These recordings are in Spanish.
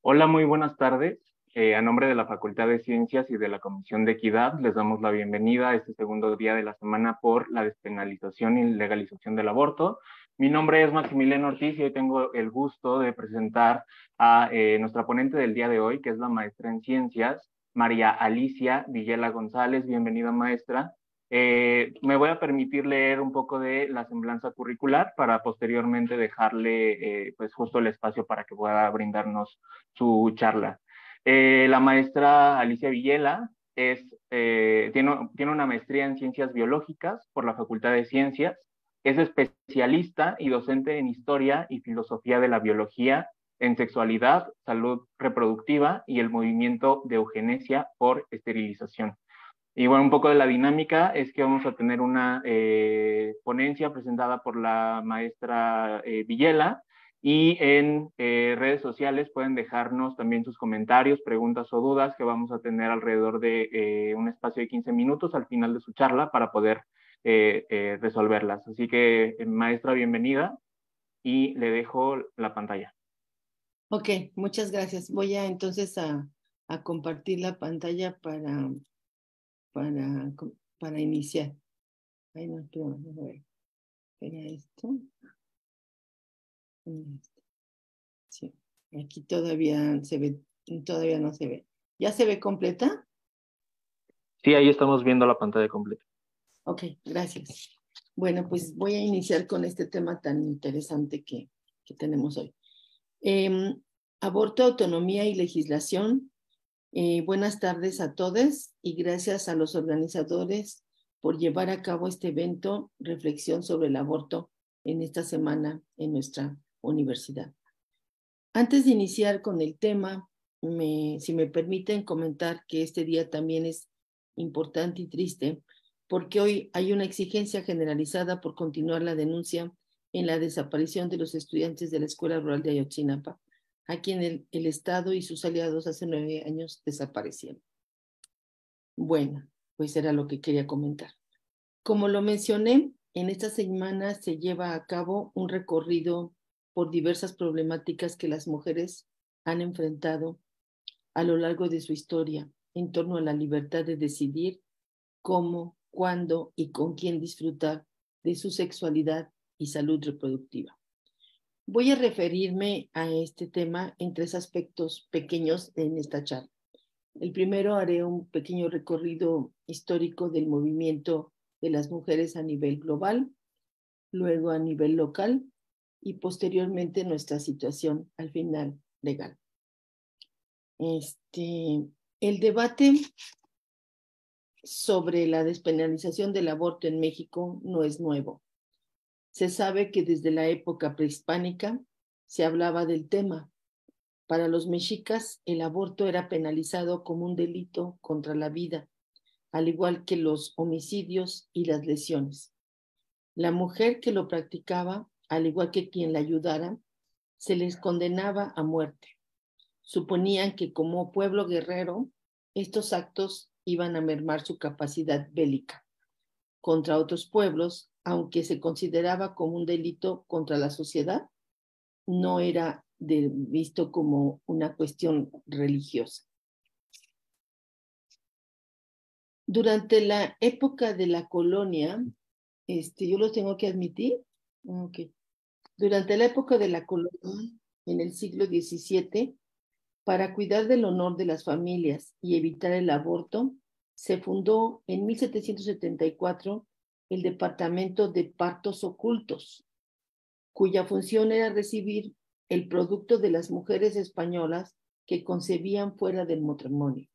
Hola, muy buenas tardes. A nombre de la Facultad de Ciencias y de la Comisión de Equidad, les damos la bienvenida a este segundo día de la semana por la despenalización y legalización del aborto. Mi nombre es Maximiliano Ortiz y hoy tengo el gusto de presentar a nuestra ponente del día de hoy, que es la maestra en Ciencias, María Alicia Villela González. Bienvenida, maestra. Me voy a permitir leer un poco de la semblanza curricular para posteriormente dejarle pues justo el espacio para que pueda brindarnos su charla. La maestra Alicia Villela tiene una maestría en ciencias biológicas por la Facultad de Ciencias, es especialista y docente en historia y filosofía de la biología, en sexualidad, salud reproductiva y el movimiento de eugenesia por esterilización. Y bueno, un poco de la dinámica es que vamos a tener una ponencia presentada por la maestra Villela y en redes sociales pueden dejarnos también sus comentarios, preguntas o dudas que vamos a tener alrededor de un espacio de 15 minutos al final de su charla para poder resolverlas. Así que, maestra, bienvenida y le dejo la pantalla. Ok, muchas gracias. Voy a entonces a compartir la pantalla para, para iniciar. Ay, no, pero, a ver, ¿era esto? Sí, aquí todavía todavía no se ve. ¿Ya se ve completa? Sí, ahí estamos viendo la pantalla completa. Ok, gracias. Bueno, pues voy a iniciar con este tema tan interesante que tenemos hoy. Aborto, autonomía y legislación. Buenas tardes a todos y gracias a los organizadores por llevar a cabo este evento, reflexión sobre el aborto en esta semana en nuestra universidad. Antes de iniciar con el tema, si me permiten comentar que este día también es importante y triste porque hoy hay una exigencia generalizada por continuar la denuncia en la desaparición de los estudiantes de la Escuela Rural de Ayotzinapa, a quien el Estado y sus aliados hace 9 años desaparecieron. Bueno, pues era lo que quería comentar. Como lo mencioné, en esta semana se lleva a cabo un recorrido por diversas problemáticas que las mujeres han enfrentado a lo largo de su historia en torno a la libertad de decidir cómo, cuándo y con quién disfrutar de su sexualidad y salud reproductiva. Voy a referirme a este tema en 3 aspectos pequeños en esta charla. El primero, haré un pequeño recorrido histórico del movimiento de las mujeres a nivel global, luego a nivel local y posteriormente nuestra situación al final legal. El debate sobre la despenalización del aborto en México no es nuevo. Se sabe que desde la época prehispánica se hablaba del tema. Para los mexicas, el aborto era penalizado como un delito contra la vida, al igual que los homicidios y las lesiones. La mujer que lo practicaba, al igual que quien la ayudara, se les condenaba a muerte. Suponían que como pueblo guerrero, estos actos iban a mermar su capacidad bélica contra otros pueblos, aunque se consideraba como un delito contra la sociedad, no era visto como una cuestión religiosa. Durante la época de la colonia, yo los tengo que admitir, okay. Durante la época de la colonia, en el siglo XVII, para cuidar del honor de las familias y evitar el aborto, se fundó en 1774 el Departamento de Partos Ocultos, cuya función era recibir el producto de las mujeres españolas que concebían fuera del matrimonio.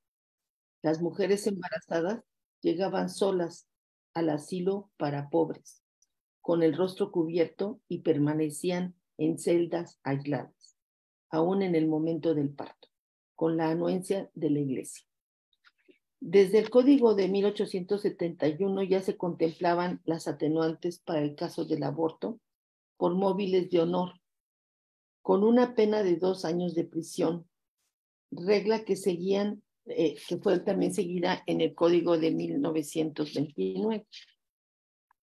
Las mujeres embarazadas llegaban solas al asilo para pobres, con el rostro cubierto y permanecían en celdas aisladas, aún en el momento del parto, con la anuencia de la iglesia. Desde el Código de 1871 ya se contemplaban las atenuantes para el caso del aborto por móviles de honor, con una pena de 2 años de prisión, regla que fue también seguida en el Código de 1929.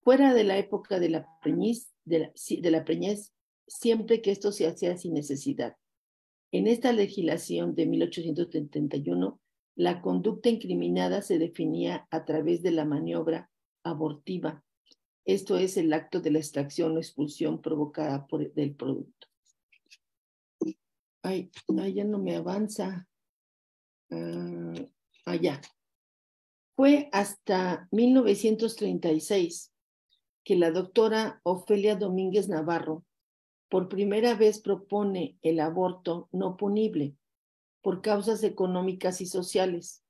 Fuera de la época de la preñez, siempre que esto se hacía sin necesidad. En esta legislación de 1871, la conducta incriminada se definía a través de la maniobra abortiva. Esto es el acto de la extracción o expulsión provocada del producto. Ay, ya no me avanza. Ya. Fue hasta 1936 que la doctora Ofelia Domínguez Navarro por primera vez propone el aborto no punible por causas económicas y sociales.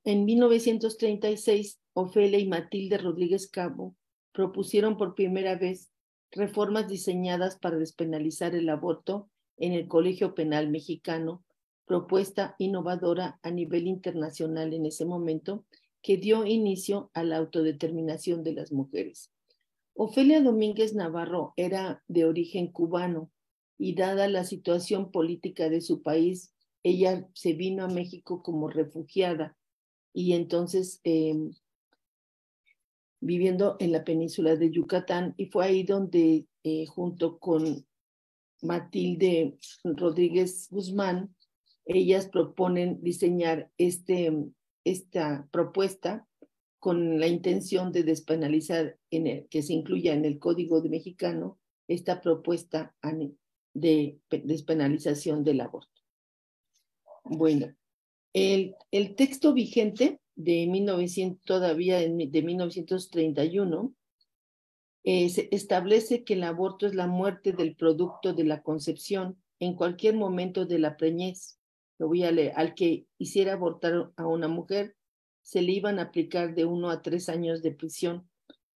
En 1936, Ofelia y Matilde Rodríguez Cabo propusieron por primera vez reformas diseñadas para despenalizar el aborto en el Colegio Penal Mexicano, propuesta innovadora a nivel internacional en ese momento, que dio inicio a la autodeterminación de las mujeres. Ofelia Domínguez Navarro era de origen cubano y dada la situación política de su país, ella se vino a México como refugiada y entonces viviendo en la península de Yucatán, y fue ahí donde junto con Matilde Rodríguez Guzmán, ellas proponen diseñar esta propuesta con la intención de despenalizar, que se incluya en el Código Mexicano, esta propuesta de despenalización del aborto. Bueno, el texto vigente de 1931 se establece que el aborto es la muerte del producto de la concepción en cualquier momento de la preñez. Lo voy a leer. Al que hiciera abortar a una mujer, se le iban a aplicar de 1 a 3 años de prisión,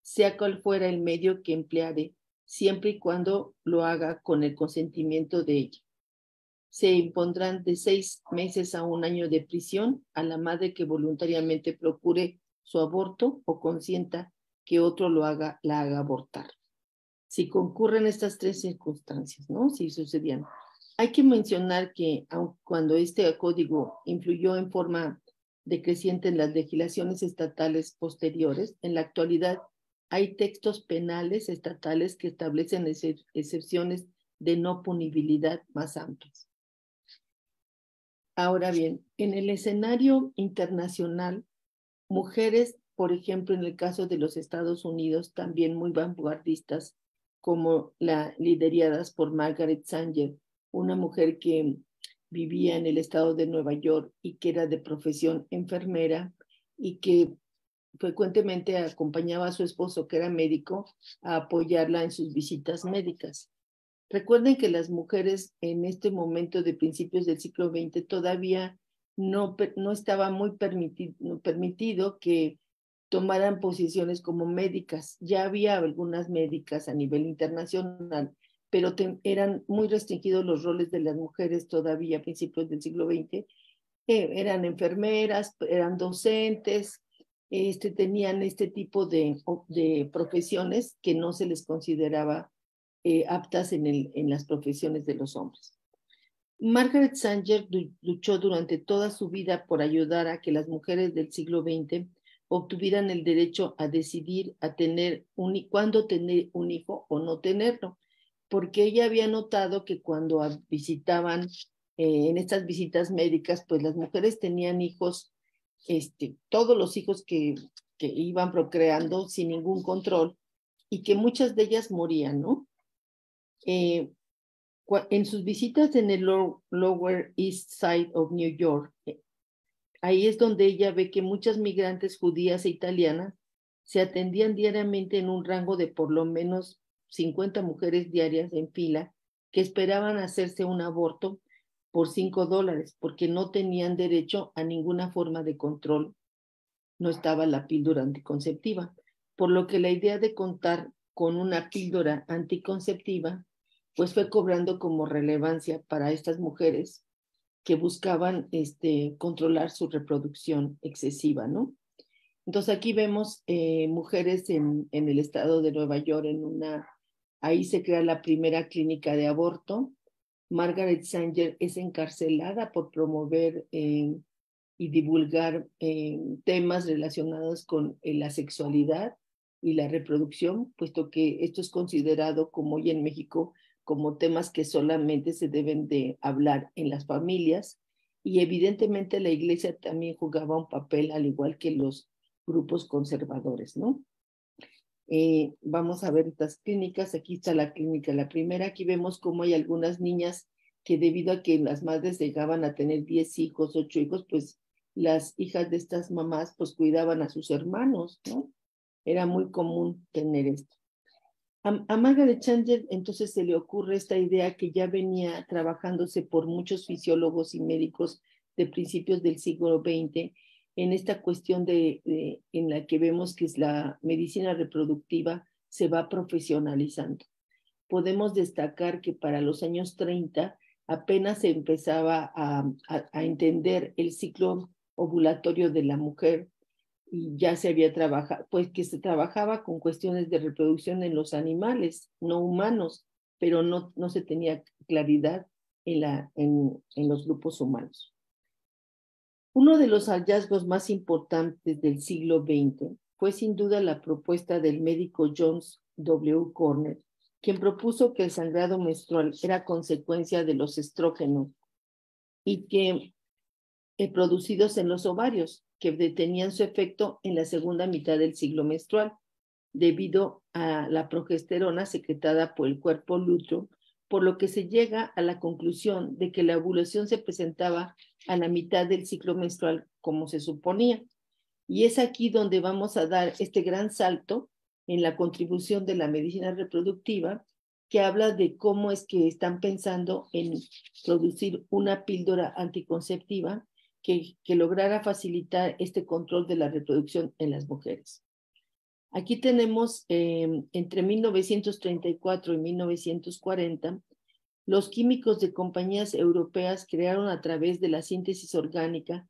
sea cual fuera el medio que empleare, siempre y cuando lo haga con el consentimiento de ella. Se impondrán de 6 meses a 1 año de prisión a la madre que voluntariamente procure su aborto o consienta que otro la haga abortar. Si concurren estas 3 circunstancias, ¿no? Si sucedían. Hay que mencionar que cuando este código influyó en forma decreciente en las legislaciones estatales posteriores, en la actualidad hay textos penales estatales que establecen excepciones de no punibilidad más amplias. Ahora bien, en el escenario internacional, mujeres, por ejemplo, en el caso de los Estados Unidos, también muy vanguardistas, como lideradas por Margaret Sanger, una mujer que vivía en el estado de Nueva York y que era de profesión enfermera y que frecuentemente acompañaba a su esposo, que era médico, a apoyarla en sus visitas médicas. Recuerden que las mujeres en este momento de principios del siglo XX todavía no estaba muy permitido que tomaran posiciones como médicas. Ya había algunas médicas a nivel internacional, pero eran muy restringidos los roles de las mujeres todavía a principios del siglo XX. Eran enfermeras, eran docentes, tenían este tipo de profesiones que no se les consideraba aptas en las profesiones de los hombres. Margaret Sanger luchó durante toda su vida por ayudar a que las mujeres del siglo XX obtuvieran el derecho a decidir cuándo tener un hijo o no tenerlo, porque ella había notado que cuando visitaban en estas visitas médicas, pues las mujeres tenían hijos, todos los hijos que iban procreando sin ningún control y que muchas de ellas morían, ¿no? En sus visitas en el Lower East Side of New York, ahí es donde ella ve que muchas migrantes judías e italianas se atendían diariamente en un rango de por lo menos 50 mujeres diarias en fila que esperaban hacerse un aborto por $5 porque no tenían derecho a ninguna forma de control. No estaba la píldora anticonceptiva, por lo que la idea de contar con una píldora anticonceptiva pues fue cobrando como relevancia para estas mujeres que buscaban controlar su reproducción excesiva, ¿no? Entonces aquí vemos mujeres en el estado de Nueva York, ahí se crea la primera clínica de aborto. Margaret Sanger es encarcelada por promover y divulgar temas relacionados con la sexualidad y la reproducción, puesto que esto es considerado, como hoy en México, como temas que solamente se deben de hablar en las familias, y evidentemente la Iglesia también jugaba un papel, al igual que los grupos conservadores, ¿no? Vamos a ver estas clínicas. Aquí está la clínica, la primera. Aquí vemos cómo hay algunas niñas que, debido a que las madres llegaban a tener 10 hijos, 8 hijos, pues las hijas de estas mamás pues cuidaban a sus hermanos, ¿no? Era muy común tener esto. A Margaret Chandler entonces se le ocurre esta idea que ya venía trabajándose por muchos fisiólogos y médicos de principios del siglo XX, en esta cuestión en la que vemos que es la medicina reproductiva se va profesionalizando. Podemos destacar que para los años 30 apenas se empezaba a entender el ciclo ovulatorio de la mujer, y ya se había trabajado, pues que se trabajaba con cuestiones de reproducción en los animales, no humanos, pero no se tenía claridad en los grupos humanos. Uno de los hallazgos más importantes del siglo XX fue sin duda la propuesta del médico Johns W. Corner, quien propuso que el sangrado menstrual era consecuencia de los estrógenos y que producidos en los ovarios, que detenían su efecto en la segunda mitad del ciclo menstrual, debido a la progesterona secretada por el cuerpo lúteo, por lo que se llega a la conclusión de que la ovulación se presentaba a la mitad del ciclo menstrual como se suponía. Y es aquí donde vamos a dar este gran salto en la contribución de la medicina reproductiva, que habla de cómo es que están pensando en producir una píldora anticonceptiva que lograra facilitar este control de la reproducción en las mujeres. Aquí tenemos entre 1934 y 1940, los químicos de compañías europeas crearon a través de la síntesis orgánica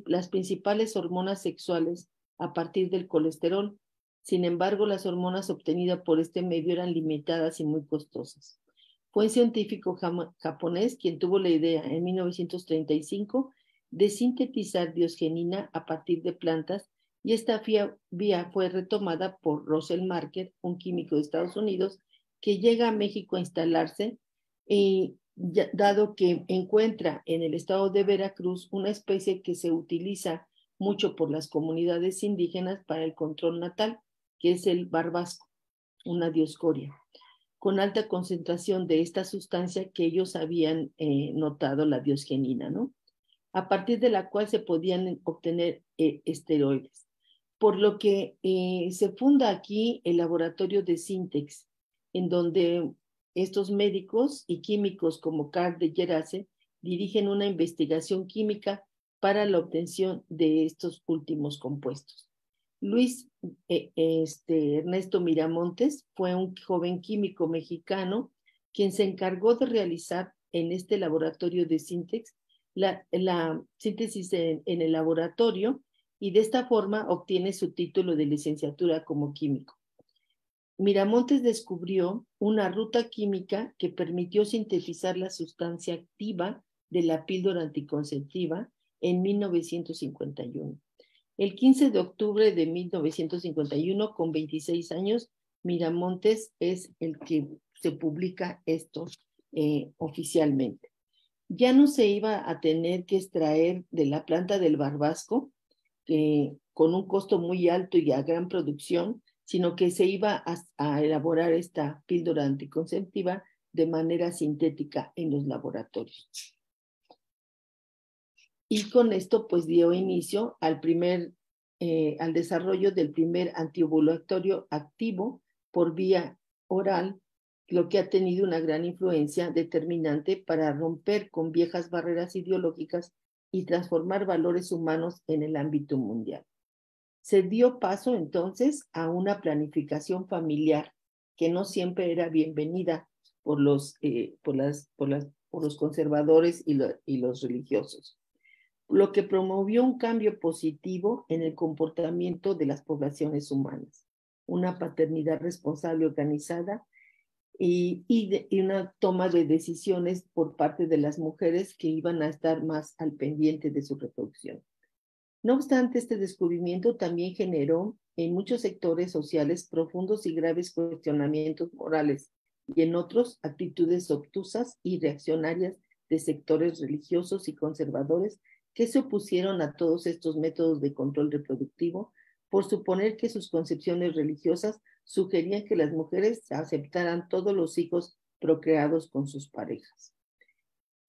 las principales hormonas sexuales a partir del colesterol. Sin embargo, las hormonas obtenidas por este medio eran limitadas y muy costosas. Fue un científico japonés quien tuvo la idea en 1935 de sintetizar diosgenina a partir de plantas, y esta vía fue retomada por Russell Marker, un químico de Estados Unidos, que llega a México a instalarse, dado que encuentra en el estado de Veracruz una especie que se utiliza mucho por las comunidades indígenas para el control natal, que es el barbasco, una dioscoria, con alta concentración de esta sustancia que ellos habían notado, la diosgenina, ¿no? A partir de la cual se podían obtener esteroides. Por lo que se funda aquí el laboratorio de Sintex, en donde estos médicos y químicos como Carl de Gerace dirigen una investigación química para la obtención de estos últimos compuestos. Luis Ernesto Miramontes fue un joven químico mexicano quien se encargó de realizar en este laboratorio de Sintex la síntesis en el laboratorio, y de esta forma obtiene su título de licenciatura como químico. Miramontes descubrió una ruta química que permitió sintetizar la sustancia activa de la píldora anticonceptiva en 1951. El 15 de octubre de 1951, con 26 años, Miramontes es el que se publica esto oficialmente. Ya no se iba a tener que extraer de la planta del barbasco con un costo muy alto y a gran producción, sino que se iba a elaborar esta píldora anticonceptiva de manera sintética en los laboratorios. Y con esto pues dio inicio al desarrollo del primer antiovulatorio activo por vía oral, lo que ha tenido una gran influencia determinante para romper con viejas barreras ideológicas y transformar valores humanos en el ámbito mundial. Se dio paso entonces a una planificación familiar que no siempre era bienvenida por los conservadores y los religiosos, lo que promovió un cambio positivo en el comportamiento de las poblaciones humanas, una paternidad responsable organizada y una toma de decisiones por parte de las mujeres que iban a estar más al pendiente de su reproducción. No obstante, este descubrimiento también generó en muchos sectores sociales profundos y graves cuestionamientos morales y en otros actitudes obtusas y reaccionarias de sectores religiosos y conservadores que se opusieron a todos estos métodos de control reproductivo por suponer que sus concepciones religiosas sugerían que las mujeres aceptaran todos los hijos procreados con sus parejas.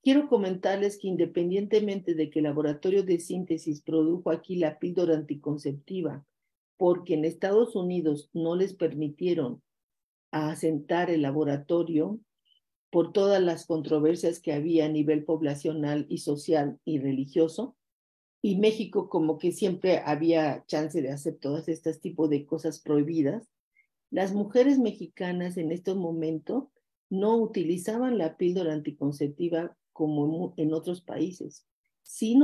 Quiero comentarles que independientemente de que el laboratorio de síntesis produjo aquí la píldora anticonceptiva, porque en Estados Unidos no les permitieron asentar el laboratorio por todas las controversias que había a nivel poblacional y social y religioso, y México como que siempre había chance de hacer todas estas tipos de cosas prohibidas, las mujeres mexicanas en este momento no utilizaban la píldora anticonceptiva como en otros países. Sí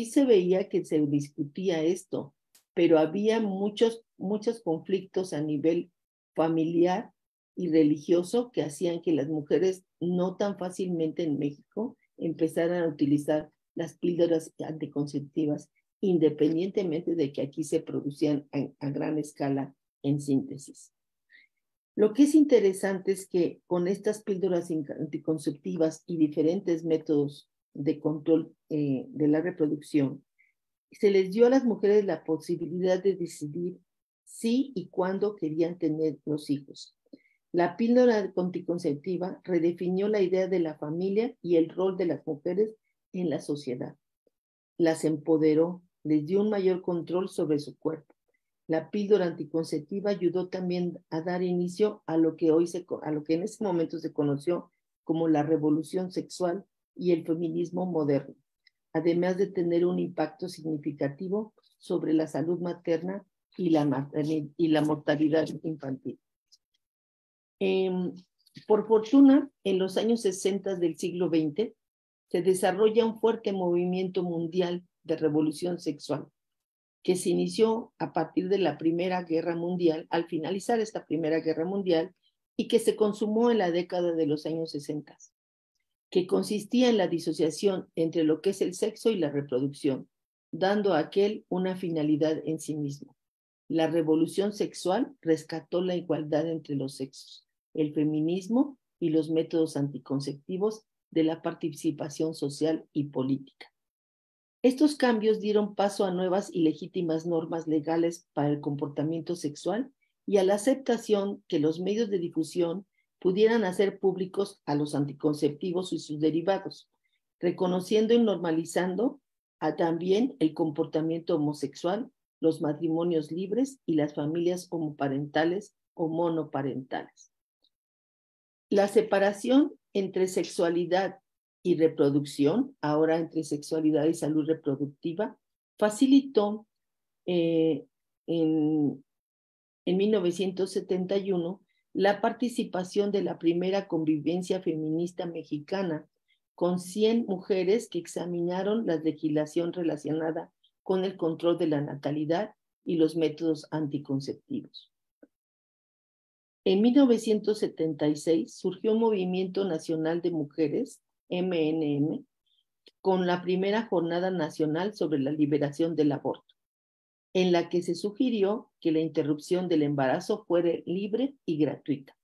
se veía que se discutía esto, pero había muchos conflictos a nivel familiar y religioso que hacían que las mujeres no tan fácilmente en México empezaran a utilizar las píldoras anticonceptivas, independientemente de que aquí se producían a gran escala en síntesis. Lo que es interesante es que con estas píldoras anticonceptivas y diferentes métodos de control de la reproducción, se les dio a las mujeres la posibilidad de decidir si y cuándo querían tener los hijos. La píldora anticonceptiva redefinió la idea de la familia y el rol de las mujeres en la sociedad. Las empoderó, les dio un mayor control sobre su cuerpo. La píldora anticonceptiva ayudó también a dar inicio a lo que en ese momento se conoció como la revolución sexual y el feminismo moderno, además de tener un impacto significativo sobre la salud materna y la mortalidad infantil. Por fortuna, en los años 60 del siglo XX, se desarrolla un fuerte movimiento mundial de revolución sexual, que se inició a partir de la Primera Guerra Mundial, al finalizar esta Primera Guerra Mundial, y que se consumó en la década de los años 60, que consistía en la disociación entre lo que es el sexo y la reproducción, dando a aquel una finalidad en sí mismo. La revolución sexual rescató la igualdad entre los sexos, el feminismo y los métodos anticonceptivos de la participación social y política. Estos cambios dieron paso a nuevas y legítimas normas legales para el comportamiento sexual y a la aceptación que los medios de difusión pudieran hacer públicos a los anticonceptivos y sus derivados, reconociendo y normalizando también el comportamiento homosexual, los matrimonios libres y las familias homoparentales o monoparentales. La separación entre sexualidad y reproducción, ahora entre sexualidad y salud reproductiva, facilitó en 1971 la participación de la primera convivencia feminista mexicana con 100 mujeres que examinaron la legislación relacionada con el control de la natalidad y los métodos anticonceptivos. En 1976 surgió un movimiento nacional de mujeres, MNM, con la primera jornada nacional sobre la liberación del aborto, en la que se sugirió que la interrupción del embarazo fuera libre y gratuita,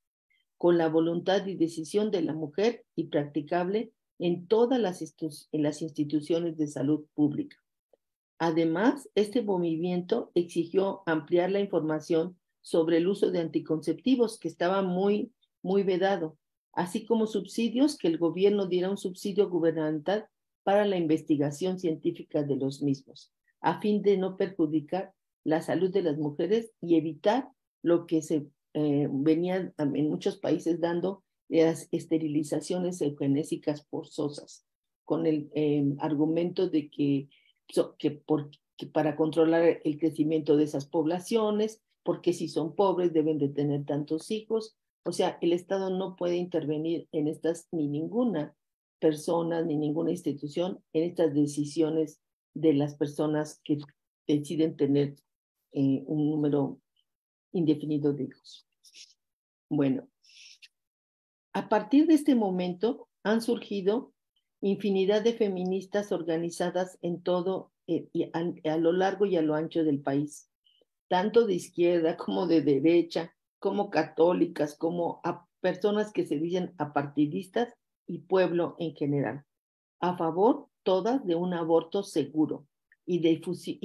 con la voluntad y decisión de la mujer y practicable en todas las instituciones de salud pública. Además, este movimiento exigió ampliar la información sobre el uso de anticonceptivos, que estaba muy vedado, así como subsidios, que el gobierno diera un subsidio gubernamental para la investigación científica de los mismos, a fin de no perjudicar la salud de las mujeres y evitar lo que se venía en muchos países dando, las esterilizaciones eugenésicas forzosas, con el argumento de que para controlar el crecimiento de esas poblaciones, porque si son pobres deben de tener tantos hijos. O sea, el Estado no puede intervenir en estas, ni ninguna persona, ni ninguna institución, en estas decisiones de las personas que deciden tener un número indefinido de hijos. Bueno, a partir de este momento han surgido infinidad de feministas organizadas en todo a lo largo y a lo ancho del país, tanto de izquierda como de derecha, como católicas, como personas que se dicen apartidistas y pueblo en general, a favor todas de un aborto seguro y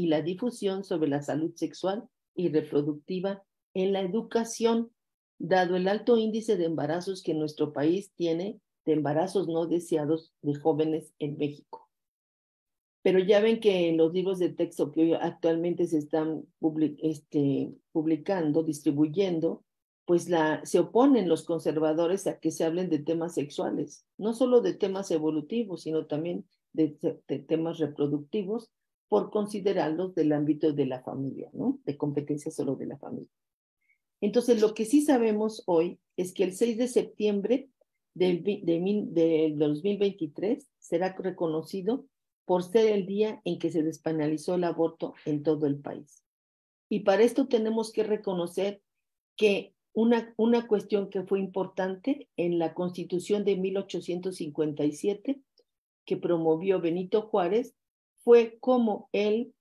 la difusión sobre la salud sexual y reproductiva en la educación, dado el alto índice de embarazos que nuestro país tiene, de embarazos no deseados de jóvenes en México. Pero ya ven que en los libros de texto que hoy actualmente se están publicando, distribuyendo, pues se oponen los conservadores a que se hablen de temas sexuales, no solo de temas evolutivos, sino también de temas reproductivos, por considerarlos del ámbito de la familia, ¿no? De competencia solo de la familia. Entonces, lo que sí sabemos hoy es que el 6 de septiembre del 2023 será reconocido por ser el día en que se despenalizó el aborto en todo el país. Y para esto tenemos que reconocer que una cuestión que fue importante en la Constitución de 1857, que promovió Benito Juárez, fue cómo él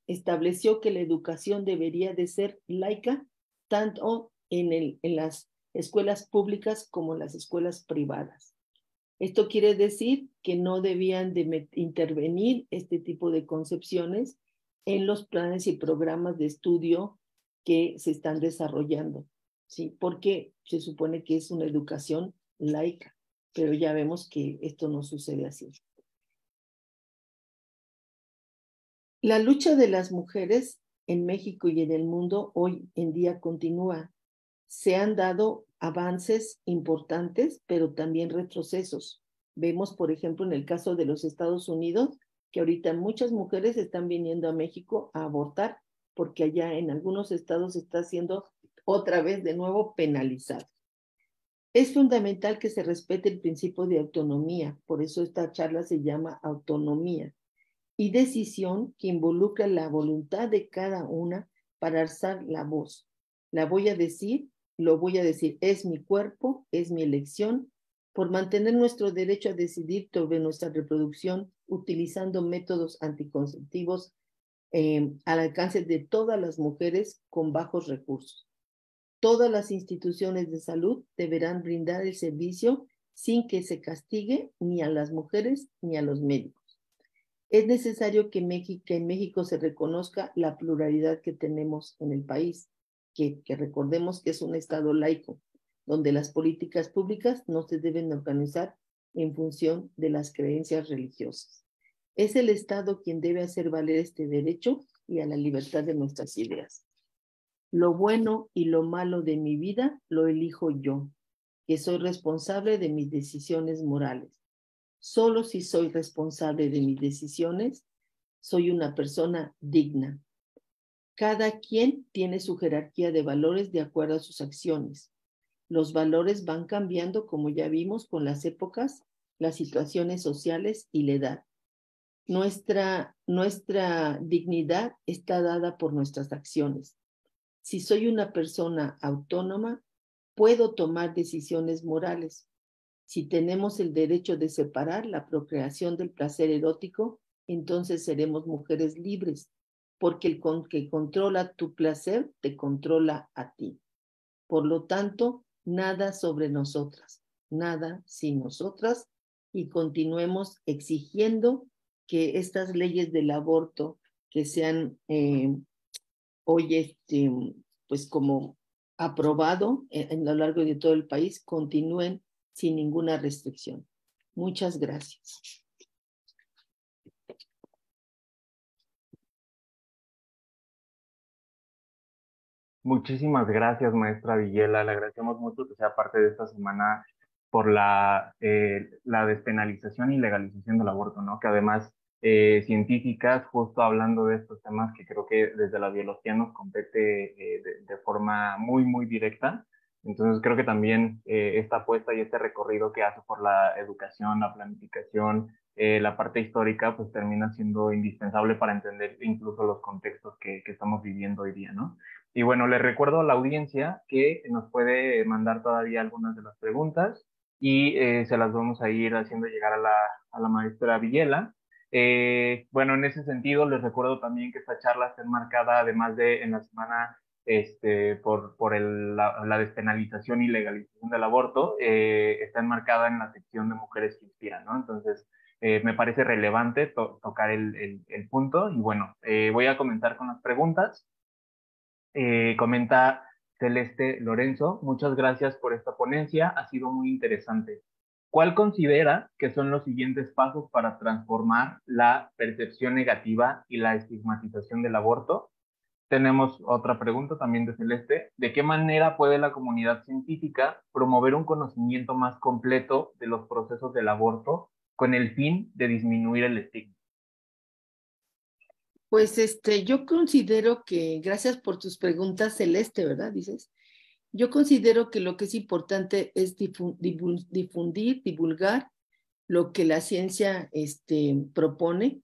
estableció que la educación debería de ser laica, tanto en las escuelas públicas como en las escuelas privadas. Esto quiere decir que no debían de intervenir este tipo de concepciones en los planes y programas de estudio que se están desarrollando, ¿sí? Porque se supone que es una educación laica, pero ya vemos que esto no sucede así. La lucha de las mujeres en México y en el mundo hoy en día continúa. Se han dado avances importantes, pero también retrocesos. Vemos, por ejemplo, en el caso de los Estados Unidos, que ahorita muchas mujeres están viniendo a México a abortar, porque allá en algunos estados está siendo otra vez de nuevo penalizado. Es fundamental que se respete el principio de autonomía, por eso esta charla se llama autonomía, y decisión que involucra la voluntad de cada una para alzar la voz. La voy a decir, lo voy a decir, es mi cuerpo, es mi elección, por mantener nuestro derecho a decidir sobre nuestra reproducción utilizando métodos anticonceptivos al alcance de todas las mujeres con bajos recursos. Todas las instituciones de salud deberán brindar el servicio sin que se castigue ni a las mujeres ni a los médicos. Es necesario que en México se reconozca la pluralidad que tenemos en el país, que recordemos que es un Estado laico, donde las políticas públicas no se deben organizar en función de las creencias religiosas. Es el Estado quien debe hacer valer este derecho y a la libertad de nuestras ideas. Lo bueno y lo malo de mi vida lo elijo yo, que soy responsable de mis decisiones morales. Solo si soy responsable de mis decisiones, soy una persona digna. Cada quien tiene su jerarquía de valores de acuerdo a sus acciones. Los valores van cambiando, como ya vimos, con las épocas, las situaciones sociales y la edad. Nuestra dignidad está dada por nuestras acciones. Si soy una persona autónoma, puedo tomar decisiones morales. Si tenemos el derecho de separar la procreación del placer erótico, entonces seremos mujeres libres, porque el que controla tu placer te controla a ti. Por lo tanto, nada sobre nosotras, nada sin nosotras, y continuemos exigiendo que estas leyes del aborto que sean hoy pues como aprobado en lo largo de todo el país continúen sin ninguna restricción. Muchas gracias. Muchísimas gracias, maestra Villela. Le agradecemos mucho que sea parte de esta semana por la despenalización y legalización del aborto, ¿no? Que además científicas, justo hablando de estos temas que creo que desde la biología nos compete de forma muy, muy directa. Entonces creo que también esta apuesta y este recorrido que hace por la educación, la planificación, la parte histórica, pues termina siendo indispensable para entender incluso los contextos que estamos viviendo hoy día, ¿no? Y bueno, les recuerdo a la audiencia que nos puede mandar todavía algunas de las preguntas y se las vamos a ir haciendo llegar a la maestra Villela. Bueno, en ese sentido, les recuerdo también que esta charla está enmarcada, además de en la semana la despenalización y legalización del aborto, está enmarcada en la sección de Mujeres que Inspiran, ¿no? Entonces, me parece relevante tocar el punto y bueno, voy a comenzar con las preguntas. Comenta Celeste Lorenzo, muchas gracias por esta ponencia, ha sido muy interesante. ¿Cuál considera que son los siguientes pasos para transformar la percepción negativa y la estigmatización del aborto? Tenemos otra pregunta también de Celeste. ¿De qué manera puede la comunidad científica promover un conocimiento más completo de los procesos del aborto con el fin de disminuir el estigma? Pues yo considero que, gracias por tus preguntas, Celeste, ¿verdad? Dices. Yo considero que lo que es importante es difundir, divulgar lo que la ciencia propone,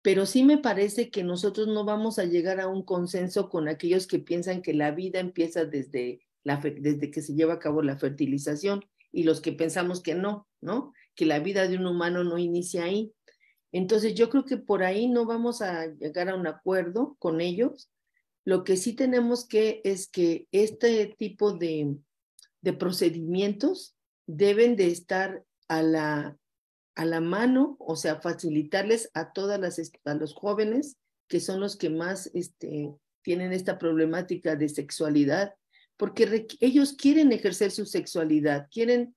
pero sí me parece que nosotros no vamos a llegar a un consenso con aquellos que piensan que la vida empieza desde que se lleva a cabo la fertilización y los que pensamos que no, ¿no? Que la vida de un humano no inicia ahí. Entonces yo creo que por ahí no vamos a llegar a un acuerdo con ellos. Lo que sí tenemos es que este tipo de procedimientos deben de estar a la mano, o sea, facilitarles a a los jóvenes, que son los que más tienen esta problemática de sexualidad, porque ellos quieren ejercer su sexualidad, quieren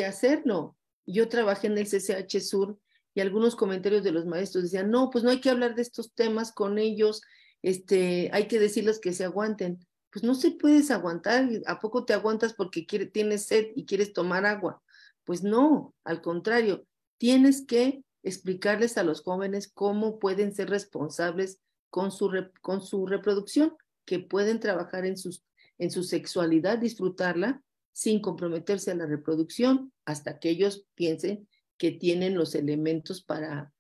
hacerlo. Yo trabajé en el CCH Sur y algunos comentarios de los maestros decían, no, pues no hay que hablar de estos temas con ellos, hay que decirles que se aguanten. Pues no se puedes aguantar, ¿a poco te aguantas porque tienes sed y quieres tomar agua? Pues no, al contrario, tienes que explicarles a los jóvenes cómo pueden ser responsables con su reproducción, que pueden trabajar en su sexualidad, disfrutarla sin comprometerse a la reproducción hasta que ellos piensen que tienen los elementos para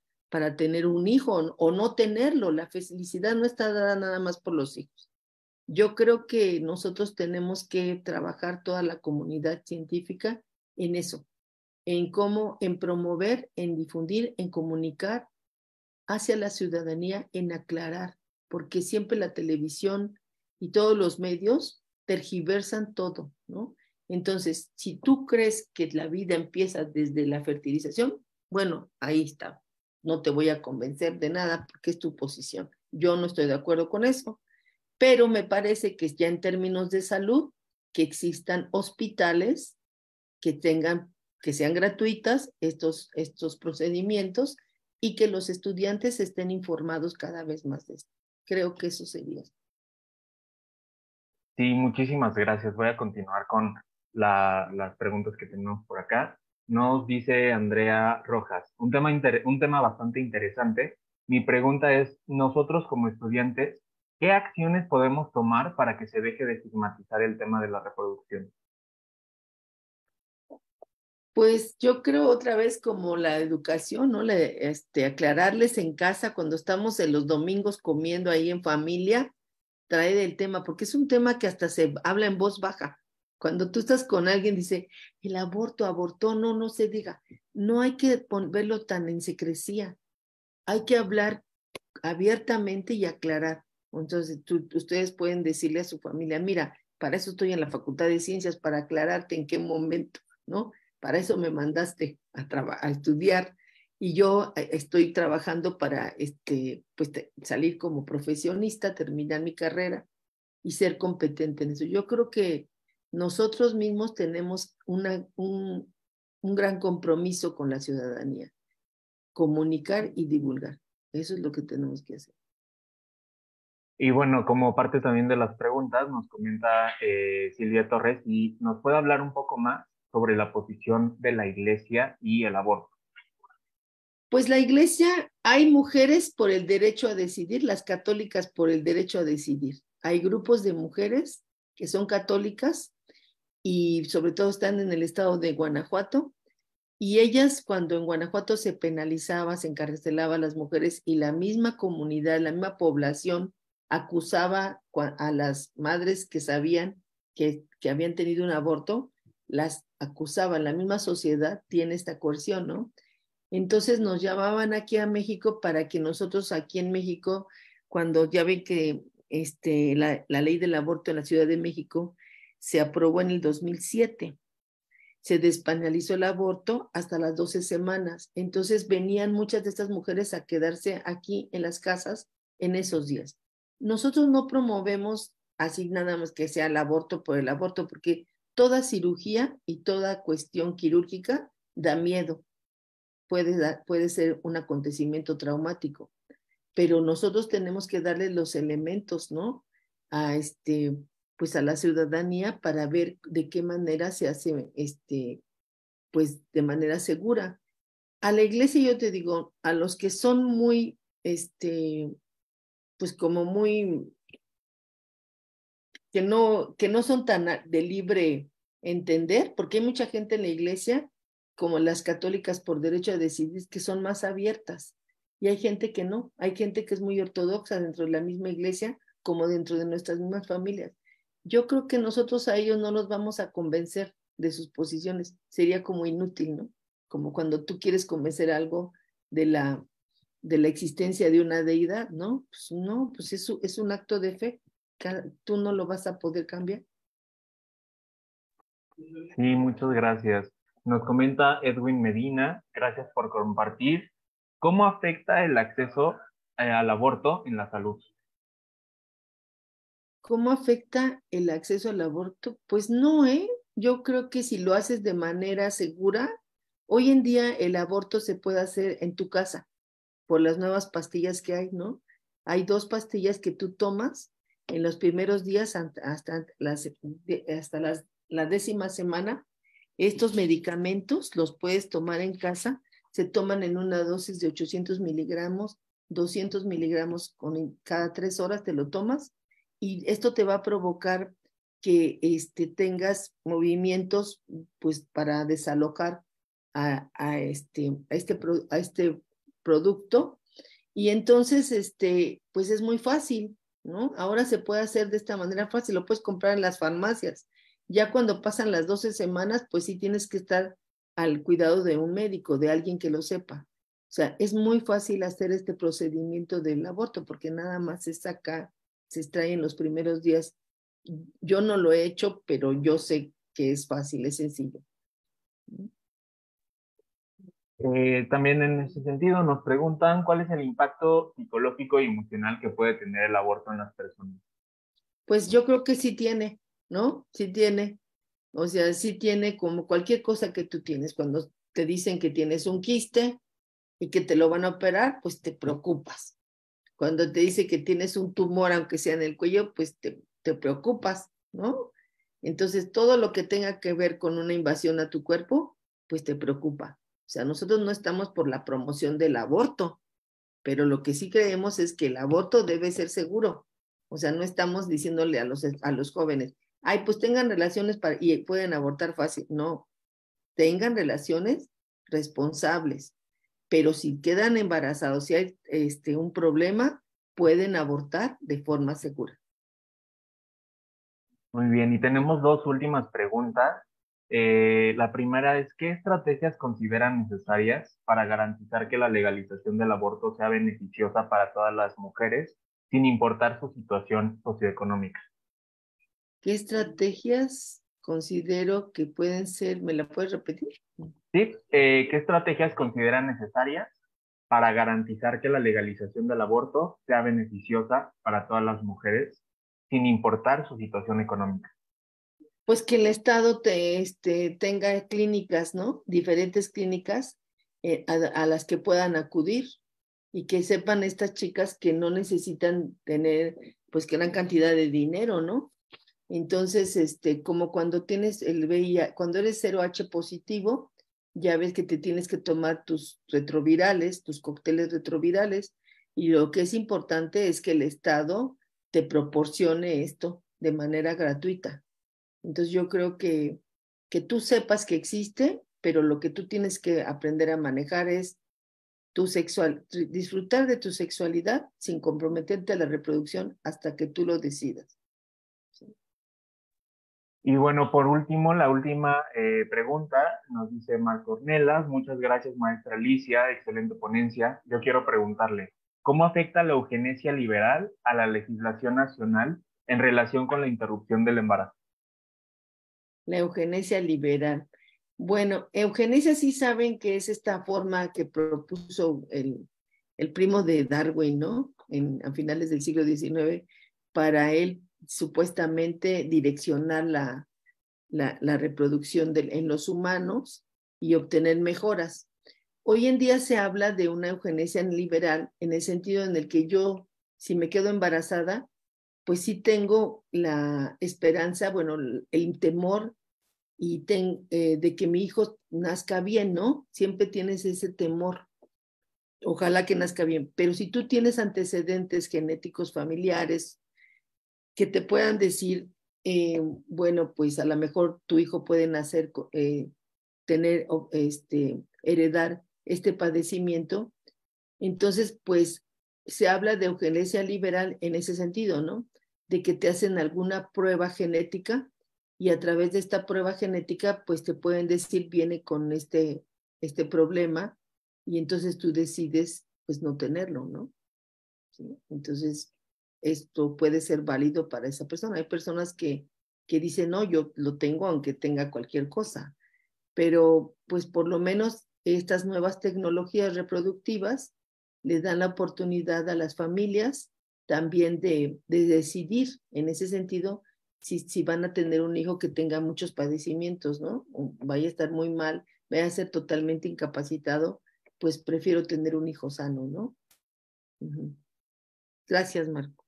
tener un hijo o no tenerlo. La felicidad no está dada nada más por los hijos. Yo creo que nosotros tenemos que trabajar toda la comunidad científica en eso, en promover, en difundir, en comunicar hacia la ciudadanía, en aclarar, porque siempre la televisión y todos los medios tergiversan todo, ¿no? Entonces, si tú crees que la vida empieza desde la fertilización, bueno, ahí está. No te voy a convencer de nada porque es tu posición. Yo no estoy de acuerdo con eso, pero me parece que ya en términos de salud, que existan hospitales que sean gratuitas estos procedimientos y que los estudiantes estén informados cada vez más de esto. Creo que eso sería. Sí, muchísimas gracias. Voy a continuar con las preguntas que tenemos por acá. Nos dice Andrea Rojas, un tema bastante interesante. Mi pregunta es, nosotros como estudiantes, ¿qué acciones podemos tomar para que se deje de estigmatizar el tema de la reproducción? Pues yo creo otra vez como la educación, ¿no? Aclararles en casa cuando estamos en los domingos comiendo ahí en familia, traer el tema, porque es un tema que hasta se habla en voz baja. Cuando tú estás con alguien, dice, el aborto, abortó, no, no se diga. No hay que verlo tan en secrecía. Hay que hablar abiertamente y aclarar. Entonces, ustedes pueden decirle a su familia, mira, para eso estoy en la Facultad de Ciencias, para aclararte en qué momento, ¿no? Para eso me mandaste a estudiar y yo estoy trabajando para pues, salir como profesionista, terminar mi carrera y ser competente en eso. Yo creo que nosotros mismos tenemos un gran compromiso con la ciudadanía, comunicar y divulgar. Eso es lo que tenemos que hacer. Y bueno, como parte también de las preguntas, nos comenta Silvia Torres y nos puede hablar un poco más sobre la posición de la Iglesia y el aborto. Pues la iglesia, hay mujeres por el derecho a decidir, las católicas por el derecho a decidir. Hay grupos de mujeres que son católicas y sobre todo están en el estado de Guanajuato. Y ellas, cuando en Guanajuato se penalizaba, se encarcelaba a las mujeres y la misma comunidad, la misma población acusaba a las madres que sabían que habían tenido un aborto, las acusaban, la misma sociedad tiene esta coerción, ¿no? Entonces nos llamaban aquí a México para que nosotros aquí en México, cuando ya ven que la ley del aborto en la Ciudad de México se aprobó en el 2007. Se despenalizó el aborto hasta las 12 semanas. Entonces venían muchas de estas mujeres a quedarse aquí en las casas en esos días. Nosotros no promovemos así nada más que sea el aborto por el aborto, porque toda cirugía y toda cuestión quirúrgica da miedo. Puede ser un acontecimiento traumático, pero nosotros tenemos que darle los elementos, ¿no? A pues a la ciudadanía para ver de qué manera se hace, pues de manera segura. A la iglesia yo te digo, a los que son muy, pues como muy, que no son tan de libre entender, porque hay mucha gente en la iglesia, como las católicas por derecho a decidir, que son más abiertas. Y hay gente que no, hay gente que es muy ortodoxa dentro de la misma iglesia, como dentro de nuestras mismas familias. Yo creo que nosotros a ellos no los vamos a convencer de sus posiciones, sería como inútil, ¿no? Como cuando tú quieres convencer algo de la existencia de una deidad, ¿no? Pues no, pues es un acto de fe, tú no lo vas a poder cambiar. Sí, muchas gracias. Nos comenta Edwin Medina, gracias por compartir. ¿Cómo afecta el acceso al aborto en la salud? ¿Cómo afecta el acceso al aborto? Pues no, ¿eh? Yo creo que si lo haces de manera segura, hoy en día el aborto se puede hacer en tu casa por las nuevas pastillas que hay, ¿no? Hay 2 pastillas que tú tomas en los primeros días hasta la 10ª semana. Estos medicamentos los puedes tomar en casa, se toman en una dosis de 800 miligramos, 200 miligramos cada 3 horas te lo tomas, y esto te va a provocar que tengas movimientos pues para desalojar a este producto, y entonces pues es muy fácil, ¿no? Ahora se puede hacer de esta manera fácil, lo puedes comprar en las farmacias. Ya cuando pasan las 12 semanas, pues sí tienes que estar al cuidado de un médico, de alguien que lo sepa. O sea, es muy fácil hacer este procedimiento del aborto porque nada más se saca, se extrae en los primeros días. Yo no lo he hecho, pero yo sé que es fácil, es sencillo. También en ese sentido nos preguntan cuál es el impacto psicológico y emocional que puede tener el aborto en las personas. Pues yo creo que sí tiene, ¿no? Sí tiene. O sea, sí tiene como cualquier cosa que tú tienes. Cuando te dicen que tienes un quiste y que te lo van a operar, pues te preocupas. Cuando te dice que tienes un tumor, aunque sea en el cuello, pues te preocupas, ¿no? Entonces, todo lo que tenga que ver con una invasión a tu cuerpo, pues te preocupa. O sea, nosotros no estamos por la promoción del aborto, pero lo que sí creemos es que el aborto debe ser seguro. O sea, no estamos diciéndole a los jóvenes, ay, pues tengan relaciones y pueden abortar fácil. No, tengan relaciones responsables, pero si quedan embarazados, si hay un problema, pueden abortar de forma segura. Muy bien, y tenemos dos últimas preguntas. La primera es, ¿qué estrategias consideran necesarias para garantizar que la legalización del aborto sea beneficiosa para todas las mujeres, sin importar su situación socioeconómica? ¿Qué estrategias considero que pueden ser? ¿Me la puedes repetir? Sí, ¿qué estrategias consideran necesarias para garantizar que la legalización del aborto sea beneficiosa para todas las mujeres, sin importar su situación económica? Pues que el Estado tenga clínicas, ¿no? Diferentes clínicas a las que puedan acudir, y que sepan estas chicas que no necesitan tener pues gran cantidad de dinero, ¿no? Entonces, como cuando tienes el VIH, cuando eres 0H positivo, ya ves que te tienes que tomar tus retrovirales, tus cócteles retrovirales, y lo que es importante es que el Estado te proporcione esto de manera gratuita. Entonces yo creo que tú sepas que existe, pero lo que tú tienes que aprender a manejar es disfrutar de tu sexualidad sin comprometerte a la reproducción hasta que tú lo decidas. Y bueno, por último, la última pregunta nos dice Marco Ornelas. Muchas gracias, maestra Alicia, excelente ponencia. Yo quiero preguntarle, ¿Cómo afecta la eugenesia liberal a la legislación nacional en relación con la interrupción del embarazo? La eugenesia liberal. Bueno, eugenesia sí saben que es esta forma que propuso el primo de Darwin, ¿no? A finales del siglo XIX, para él supuestamente direccionar la reproducción en los humanos y obtener mejoras. Hoy en día se habla de una eugenesia liberal en el sentido en el que yo, si me quedo embarazada, pues sí tengo la esperanza, bueno, el temor de que mi hijo nazca bien, ¿no? Siempre tienes ese temor. Ojalá que nazca bien. Pero si tú tienes antecedentes genéticos familiares que te puedan decir, bueno, pues a lo mejor tu hijo puede nacer, heredar este padecimiento, entonces, pues se habla de eugenesia liberal en ese sentido, ¿no? De que te hacen alguna prueba genética y a través de esta prueba genética, pues te pueden decir, viene con este problema y entonces tú decides, pues no tenerlo, ¿no? ¿Sí? Entonces, esto puede ser válido para esa persona. Hay personas que dicen, no, yo lo tengo aunque tenga cualquier cosa, pero pues por lo menos estas nuevas tecnologías reproductivas les dan la oportunidad a las familias también de decidir en ese sentido si van a tener un hijo que tenga muchos padecimientos, ¿no? O vaya a estar muy mal, vaya a ser totalmente incapacitado, pues prefiero tener un hijo sano, ¿no? Uh-huh. Gracias, Marco.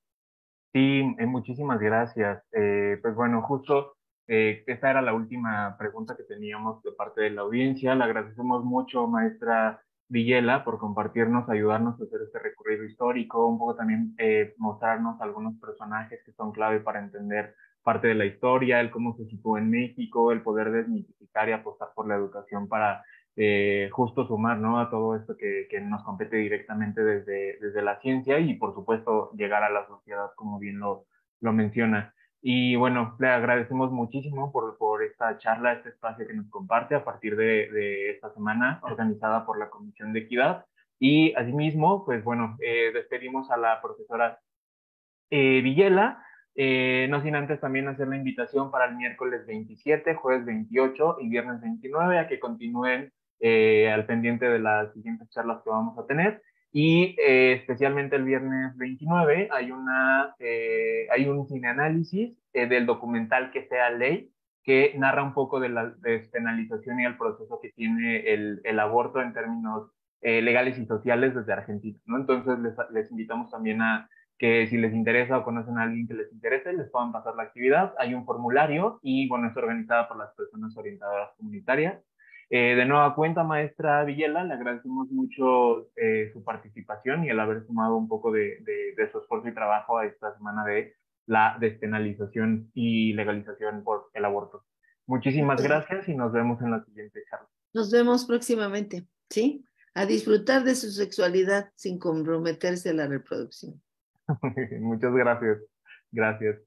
Sí, muchísimas gracias. Pues bueno, justo esta era la última pregunta que teníamos de parte de la audiencia. Le agradecemos mucho, maestra Villela, por compartirnos, ayudarnos a hacer este recorrido histórico, un poco también mostrarnos algunos personajes que son clave para entender parte de la historia, el cómo se situó en México, el poder desmitificar y apostar por la educación para justo sumar, ¿no? A todo esto que nos compete directamente desde la ciencia y por supuesto llegar a la sociedad como bien lo menciona. Y bueno, le agradecemos muchísimo por esta charla, este espacio que nos comparte a partir de esta semana organizada por la Comisión de Equidad. Y asimismo, pues bueno, despedimos a la profesora Villela, no sin antes también hacer la invitación para el miércoles 27, jueves 28 y viernes 29 a que continúen al pendiente de las siguientes charlas que vamos a tener. Y especialmente el viernes 29 hay un cineanálisis del documental Que sea ley, que narra un poco de la despenalización y el proceso que tiene el aborto en términos legales y sociales desde Argentina, ¿no? Entonces les invitamos también a que si les interesa o conocen a alguien que les interese, les puedan pasar la actividad. Hay un formulario y, bueno, es organizada por las personas orientadoras comunitarias. De nueva cuenta, maestra Villela, le agradecemos mucho su participación y el haber sumado un poco de su esfuerzo y trabajo a esta semana de la despenalización y legalización por el aborto. Muchísimas gracias y nos vemos en la siguiente charla. Nos vemos próximamente, ¿sí? A disfrutar de su sexualidad sin comprometerse a la reproducción. Muchas gracias. Gracias.